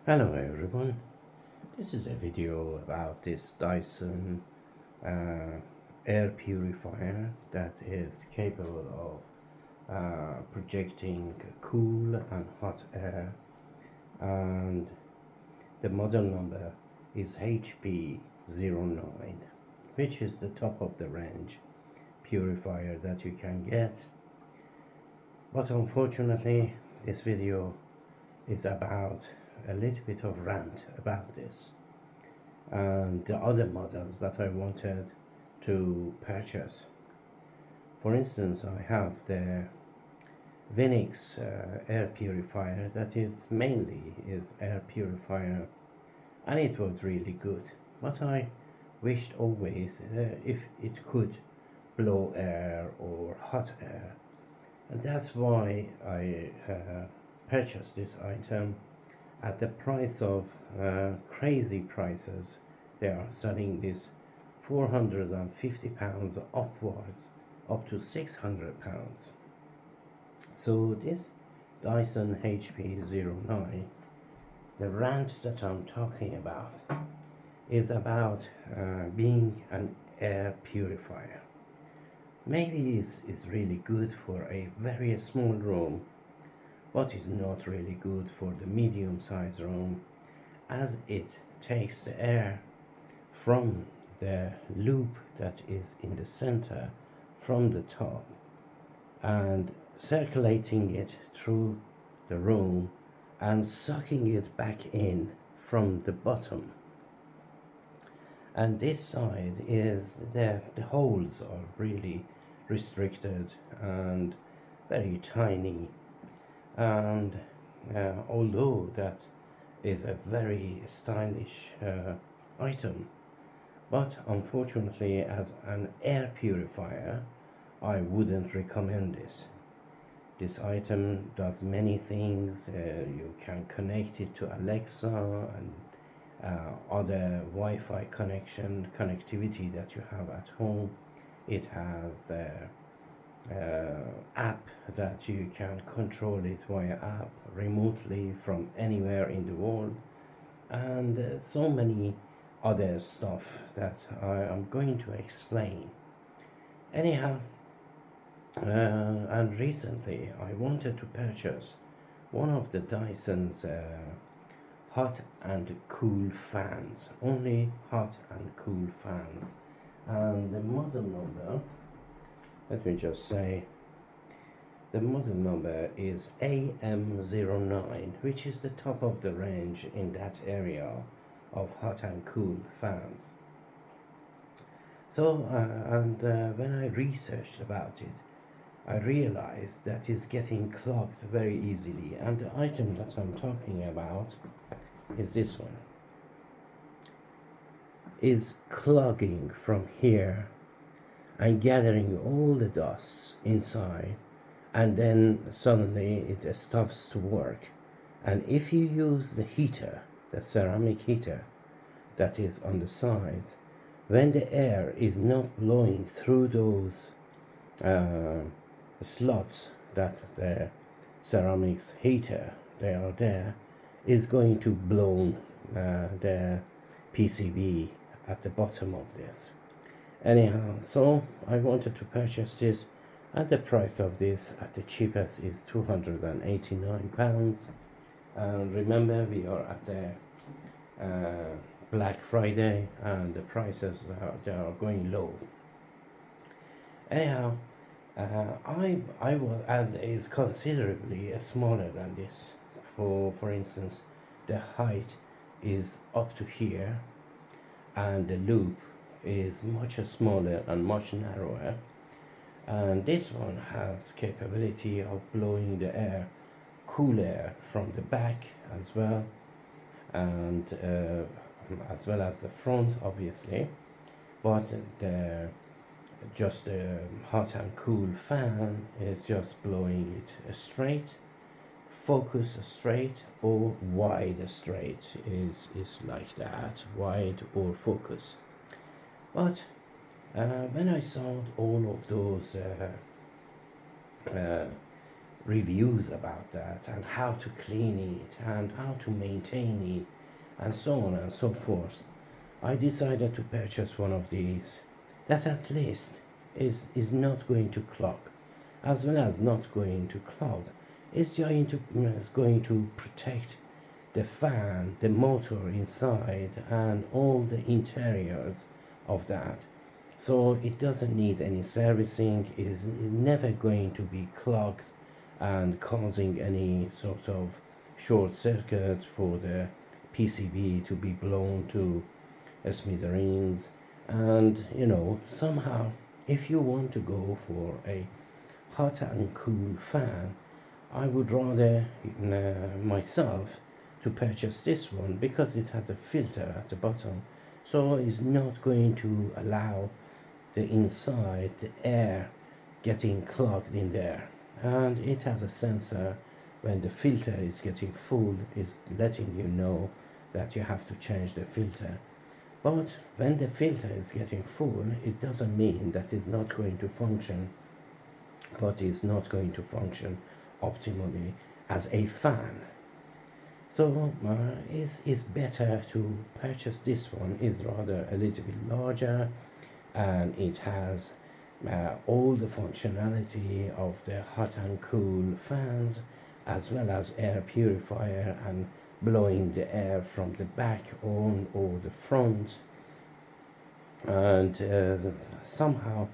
Hello everyone, this is a video about this Dyson air purifier that is capable of projecting cool and hot air, and the model number is HP09, which is the top of the range purifier that you can get. But unfortunately this video is about a little bit of rant about this and the other models that I wanted to purchase. For instance, I have the Vinix air purifier that is mainly air purifier, and it was really good, but I wished always if it could blow air or hot air, and that's why I purchased this item at the price of crazy prices. They are selling this £450 upwards, up to £600. So this Dyson HP09, the rant that I'm talking about, is about being an air purifier. Maybe it's really good for a very small room, but is not really good for the medium-sized room, as it takes the air from the loop that is in the center from the top and circulating it through the room and sucking it back in from the bottom. And this side is the holes are really restricted and very tiny, and although that is a very stylish item, but unfortunately as an air purifier I wouldn't recommend this. This item does many things. You can connect it to Alexa and other Wi-Fi connectivity that you have at home. It has the app that you can control it via app remotely from anywhere in the world, and so many other stuff that I am going to explain. Anyhow, and recently I wanted to purchase one of the Dyson's hot and cool fans, only hot and cool fans, and the model number, let me just say, the model number is AM09, which is the top of the range in that area of hot and cool fans. So when I researched about it, I realized that it's getting clogged very easily, and the item that I'm talking about is this one. Is clogging from here and gathering all the dusts inside, and then suddenly it stops to work. And if you use the heater, the ceramic heater that is on the sides, when the air is not blowing through those slots that the ceramics heater they are there, is going to blow the PCB at the bottom of this. Anyhow, so I wanted to purchase this, and the price of this at the cheapest is £289. And remember, we are at the Black Friday, and the prices they are going low. Anyhow, I was, and is considerably smaller than this. For instance, the height is up to here, and the loop is much smaller and much narrower, and this one has capability of blowing the air, cool air from the back as well, and as well as the front, obviously, but the just the hot and cool fan is just blowing it straight, focus straight, or wide straight is like that, wide or focus. But when I saw all of those reviews about that, and how to clean it and how to maintain it and so on and so forth, I decided to purchase one of these that at least is not going to clog, as well as not going to clog. Is going to protect the fan, the motor inside, and all the interiors of that. So it doesn't need any servicing, is never going to be clogged and causing any sort of short circuit for the PCB to be blown to smithereens. And somehow, if you want to go for a hot and cool fan, I would rather myself to purchase this one, because it has a filter at the bottom, so it's not going to allow the inside, the air, getting clogged in there. And it has a sensor when the filter is getting full, is letting you know that you have to change the filter. But when the filter is getting full, it doesn't mean that it's not going to function, but it's not going to function optimally as a fan. So it's better to purchase this one. Is rather a little bit larger, and it has all the functionality of the hot and cool fans, as well as air purifier and blowing the air from the back on or the front. And somehow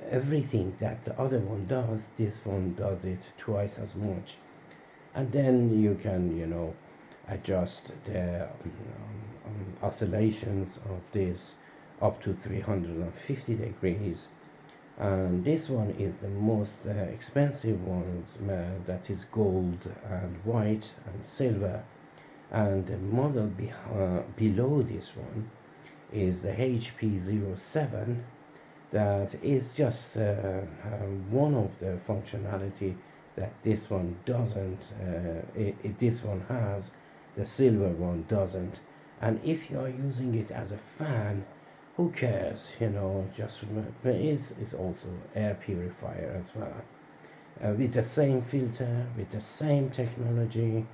everything that the other one does, this one does it twice as much. And then you can adjust the oscillations of this up to 350 degrees. And this one is the most expensive one, that is gold and white and silver. And the model below this one is the HP07, that is just one of the functionality that this one doesn't. This one has, the silver one doesn't. And if you are using it as a fan, who cares? Just it's also air purifier as well, with the same filter, with the same technology,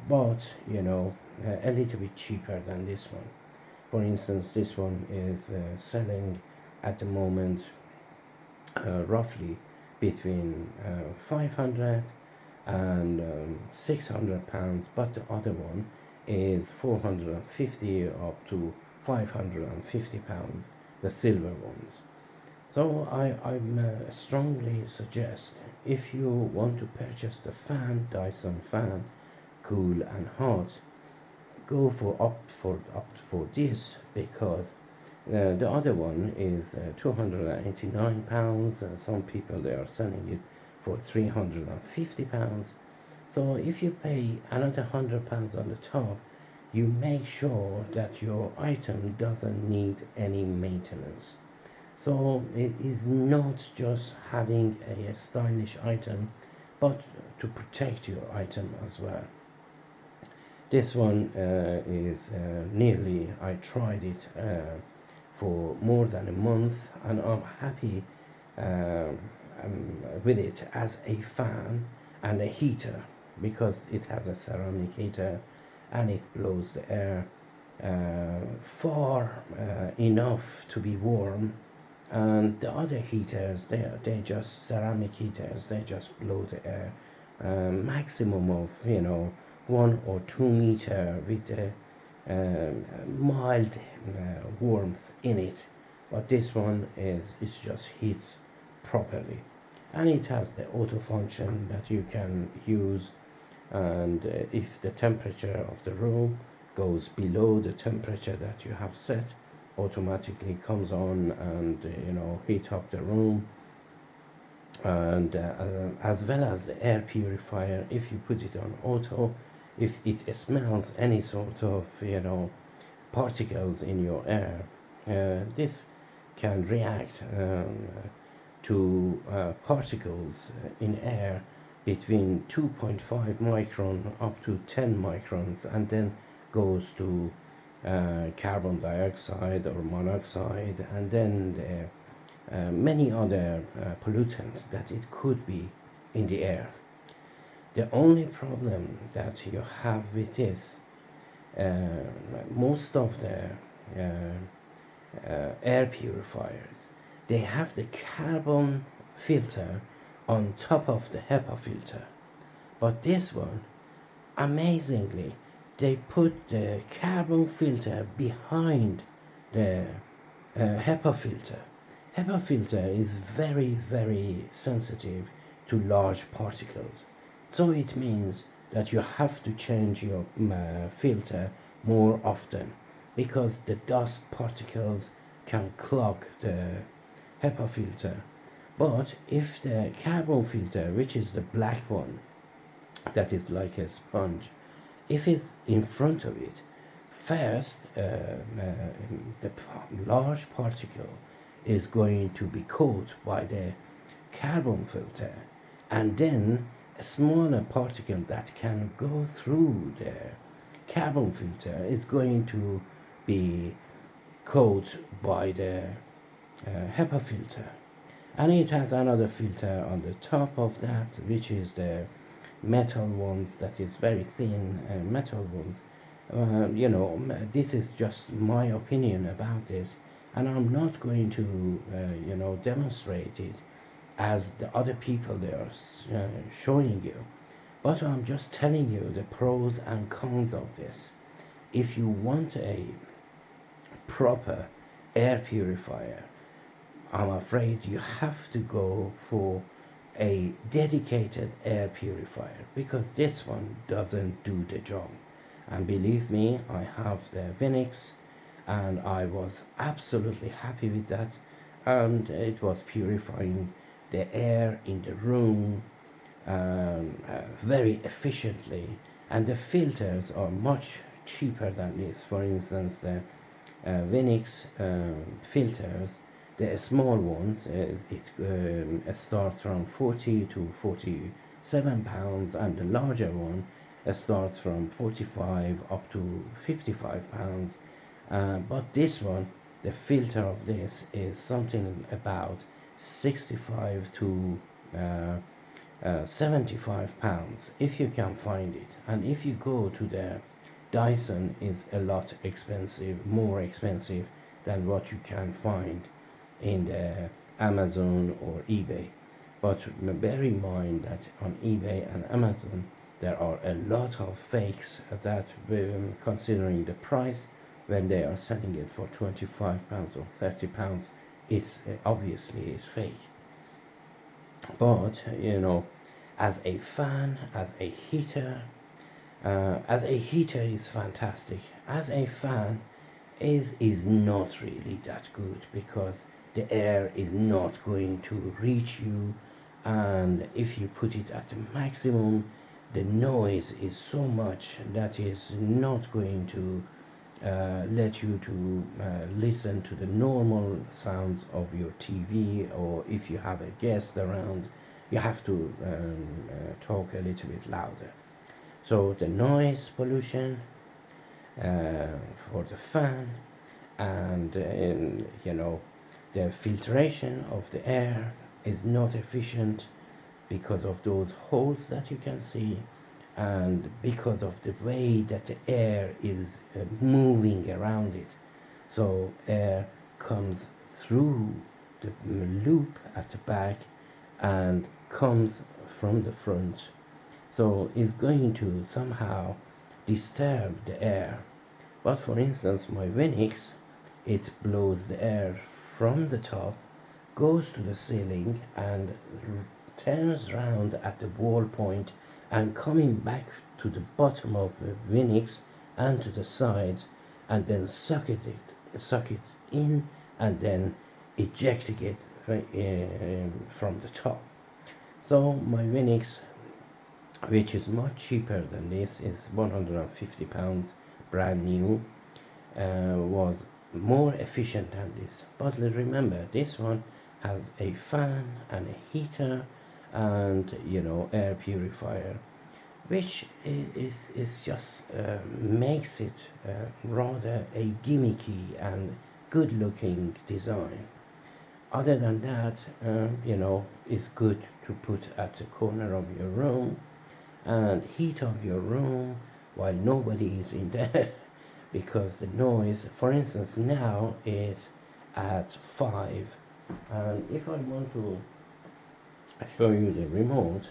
but a little bit cheaper than this one. For instance, this one is selling at the moment roughly between 500 and 600 pounds, but the other one is 450 up to 550 pounds, the silver ones. So I strongly suggest, if you want to purchase the fan, Dyson fan, cool and hot, go for opt for this, because the other one is 289 pounds, and some people they are selling it for 350 pounds. So if you pay another 100 pounds on the top, you make sure that your item doesn't need any maintenance. So it is not just having a stylish item, but to protect your item as well. This one is nearly, I tried it for more than a month, and I'm happy with it as a fan and a heater, because it has a ceramic heater and it blows the air far enough to be warm. And the other heaters, they're just ceramic heaters, they just blow the air maximum of 1 or 2 meter with a mild warmth in it. But this one is just heats properly, and it has the auto function that you can use. And if the temperature of the room goes below the temperature that you have set, automatically comes on and heat up the room. And as well as the air purifier, if you put it on auto, if it smells any sort of particles in your air, this can react to particles in air between 2.5 micron up to 10 microns, and then goes to carbon dioxide or monoxide, and then many other pollutants that it could be in the air. The only problem that you have with this, uh, most of the air purifiers, they have the carbon filter on top of the HEPA filter. But this one, amazingly, they put the carbon filter behind the HEPA filter. HEPA filter is very, very sensitive to large particles. So it means that you have to change your filter more often, because the dust particles can clog the HEPA filter. But if the carbon filter, which is the black one, that is like a sponge, if it's in front of it, first the large particle is going to be caught by the carbon filter, and then a smaller particle that can go through the carbon filter is going to be caught by the HEPA filter. And it has another filter on the top of that, which is the metal ones, that is very thin metal ones. This is just my opinion about this, and I'm not going to demonstrate it as the other people they are showing you, but I'm just telling you the pros and cons of this. If you want a proper air purifier, I'm afraid you have to go for a dedicated air purifier, because this one doesn't do the job. And believe me, I have the Vinix, and I was absolutely happy with that, and it was purifying the air in the room very efficiently, and the filters are much cheaper than this. For instance, the Vinix filters, the small ones, it starts from 40 to 47 pounds, and the larger one starts from 45 up to 55 pounds. But this one, the filter of this is something about 65 to 75 pounds, if you can find it. And if you go to the Dyson, is a lot expensive, more expensive than what you can find in the Amazon or eBay. But bear in mind that on eBay and Amazon there are a lot of fakes that, considering the price, when they are selling it for 25 pounds or 30 pounds, it obviously is fake. But as a fan, as a heater is fantastic. As a fan is not really that good, because the air is not going to reach you, and if you put it at the maximum, the noise is so much that is not going to let you to listen to the normal sounds of your TV, or if you have a guest around, you have to talk a little bit louder. So the noise pollution for the fan, and the filtration of the air is not efficient, because of those holes that you can see, and because of the way that the air is moving around it. So air comes through the loop at the back and comes from the front, so it's going to somehow disturb the air. But for instance, my Vinix, it blows the air from the top, goes to the ceiling, and turns round at the wall point, and coming back to the bottom of the Vinix and to the sides, and then suck it in, and then ejecting it from the top. So my Vinix, which is much cheaper than this, is 150 pounds brand new, was more efficient than this. But remember, this one has a fan and a heater and air purifier, which is just makes it rather a gimmicky and good looking design. Other than that, it's good to put at the corner of your room, and heat up your room while nobody is in there because the noise, for instance, now is at 5, and if I want to show you the remote,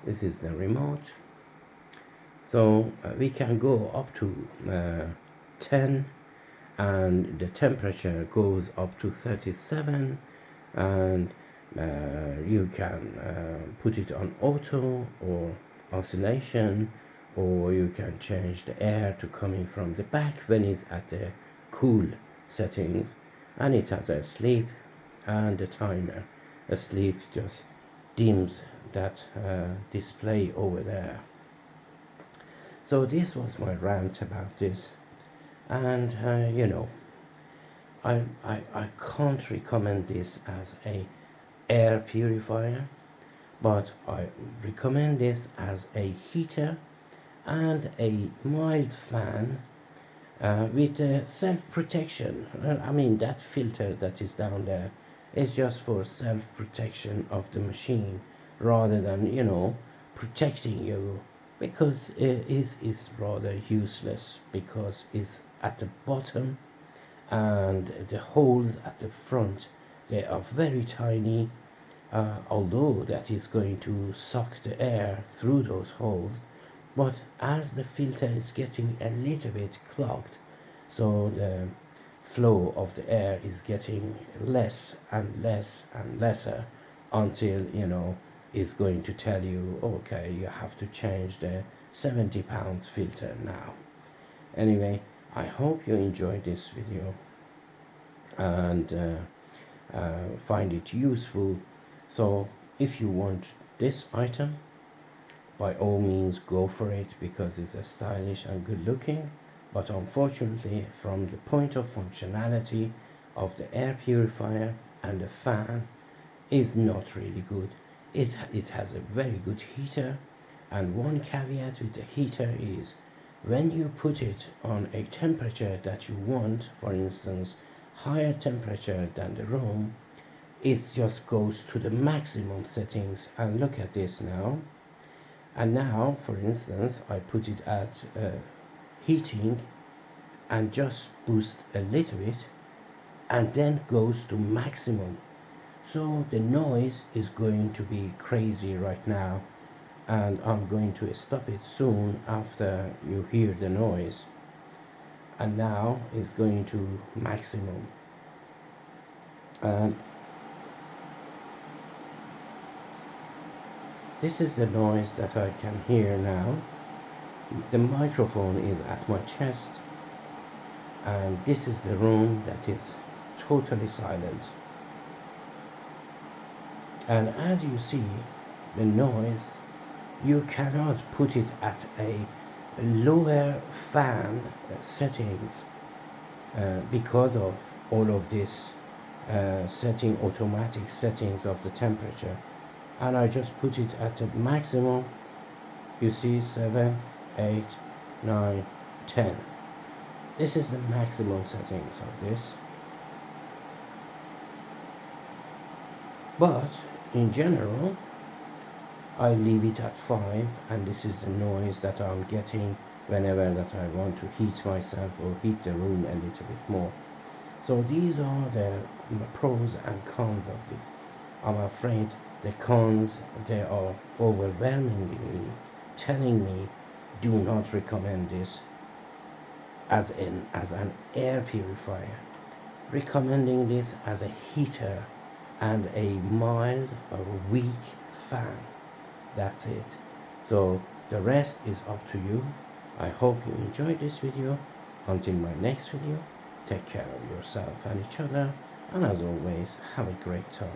this is the remote. So we can go up to 10, and the temperature goes up to 37, and you can put it on auto or oscillation, or you can change the air to coming from the back when it's at the cool settings, and it has a sleep and a timer. A sleep just dims that display over there. So this was my rant about this, and you know, I can't recommend this as a air purifier, but I recommend this as a heater and a mild fan with self-protection. I mean, that filter that is down there is just for self-protection of the machine rather than, you know, protecting you, because it is rather useless, because it's at the bottom and the holes at the front, they are very tiny, although that is going to suck the air through those holes, but as the filter is getting a little bit clogged, so the flow of the air is getting less and less and lesser until, you know, it's going to tell you, okay, you have to change the 70 pounds filter now. Anyway, I hope you enjoyed this video and find it useful. So if you want this item, by all means go for it, because it's a stylish and good looking, but unfortunately from the point of functionality of the air purifier and the fan is not really good. It has a very good heater, and one caveat with the heater is when you put it on a temperature that you want, for instance higher temperature than the room, it just goes to the maximum settings. And look at this now, and now for instance I put it at heating and just boost a little bit, and then goes to maximum. So the noise is going to be crazy right now, and I'm going to stop it soon after you hear the noise. And now it's going to maximum, and this is the noise that I can hear now. The microphone is at my chest, and this is the room that is totally silent. And as you see, the noise, you cannot put it at a lower fan settings because of all of this automatic settings of the temperature. And I just put it at the maximum. You see, 7, 8, 9, 10. This is the maximum settings of this. But in general, I leave it at 5, and this is the noise that I'm getting whenever that I want to heat myself or heat the room a little bit more. So these are the pros and cons of this. I'm afraid the cons, they are overwhelmingly telling me do not recommend this as an air purifier. Recommending this as a heater and a mild or weak fan. That's it. So the rest is up to you. I hope you enjoyed this video. Until my next video, take care of yourself and each other, and as always, have a great time.